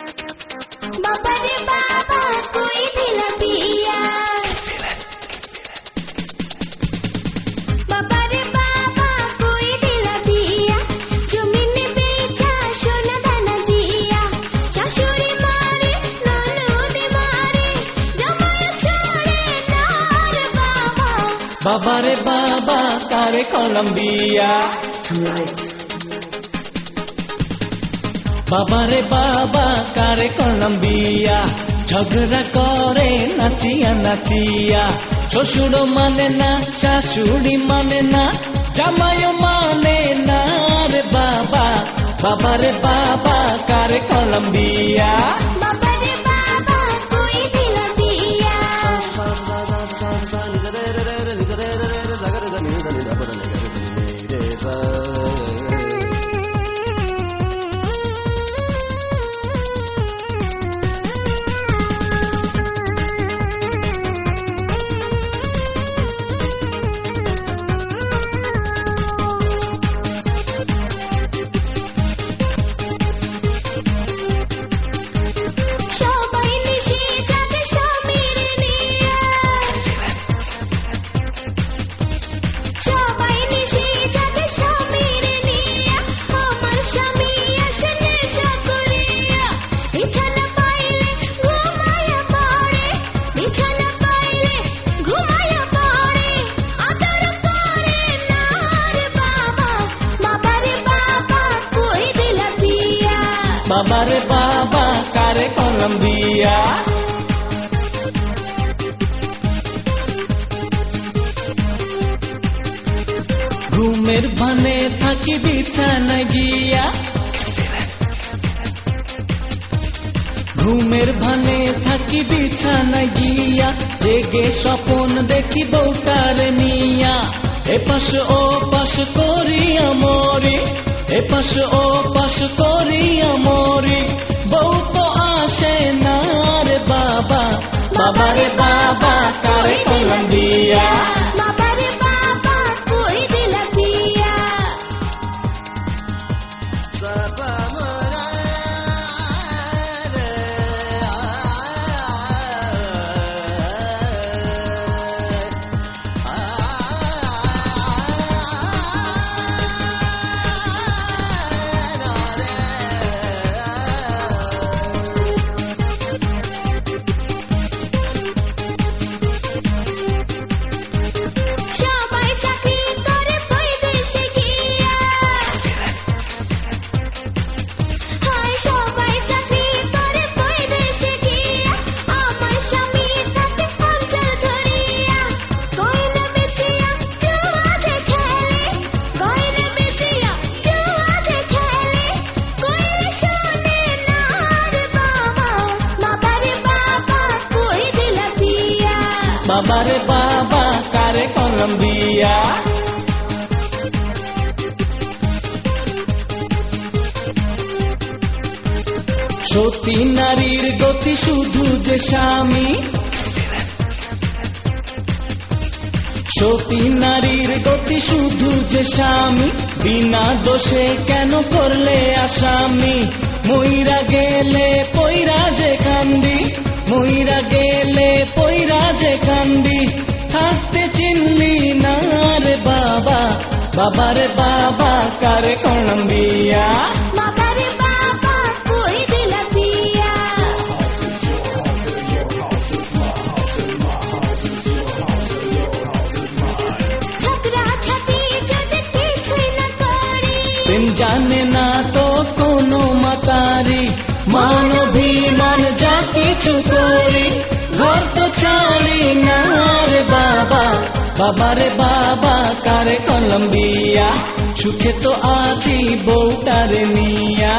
बाबा रे बाबा कोई दिला पिया बाबा रे बाबा कोई दिला पिया जमीन बेचा सोना दाना दिया शाশুड़ी मारे ननद मारे जमाई छोड़े नार बाबा बाबा रे बाबा कारे कोलंबिया बाबा रे बाबा कारे कोलंबिया झगड़ा करे नाचिया नाचिया শ্বশুর মানে না শাশুড়ি মানে না জামাইও মানে না রে বাবা বাবা রে বাবা কারে কোলম্বিয়া बाबा रे बाबा कोई दिला पिया बाबा रे बाबा कारे कोलंबिया ঘুমের ভানে থাকি বিছানায় গিয়া ঘুমের ভানে থাকি বিছানায় গিয়া জেগে স্বপন দেখি বউটারে নিয়া এপাশ ও পাশ করিয়া মরি এপাশ ও পাশ করিয়া মরি বউ তো আসে না রে বাবা বাবা রে বাবা কারে কোলম্বিয়া बाबा रे बाबा कोई दिला पिया সবাই চাকরি করে বৈদেশে গিয়া হায় সবাই চাকরি করে বৈদেশে গিয়া আমার স্বামী তাকে অঞ্চল ধরিয়া গয়না বেচিয়া জুয়াতে খেলে গয়না বেচিয়া জুয়াতে খেলে কইলে শোনে না রে বাবা বাবা রে বাবা কই দিলা পিয়া বাবা রে বাবা কারে কোলম্বিয়া সতী নারীর গতি শুধু যে স্বামী সতী নারীর গতি শুধু যে স্বামী বিনা দোষে কেন করলে আসামি মইরা গেলে পইরা যে কান্দি মইরা গেলে পইরা যে কান্দি থাকতে চিনলি না রে বাবা বাবা রে বাবা কারে কোলম্বিয়া बाबा रे बाबा कोई दिला पिया झगड़ा झगड़ी যদি কিছুই না করি প্রেম জানে না তো কোনো মাতারি মানবিমান যা কিছু করি ঘর তো ছাড়ি না রে বাবা বাবা রে বাবা কারে কোলম্বিয়া সুখে তো আছি বউটারে নিয়া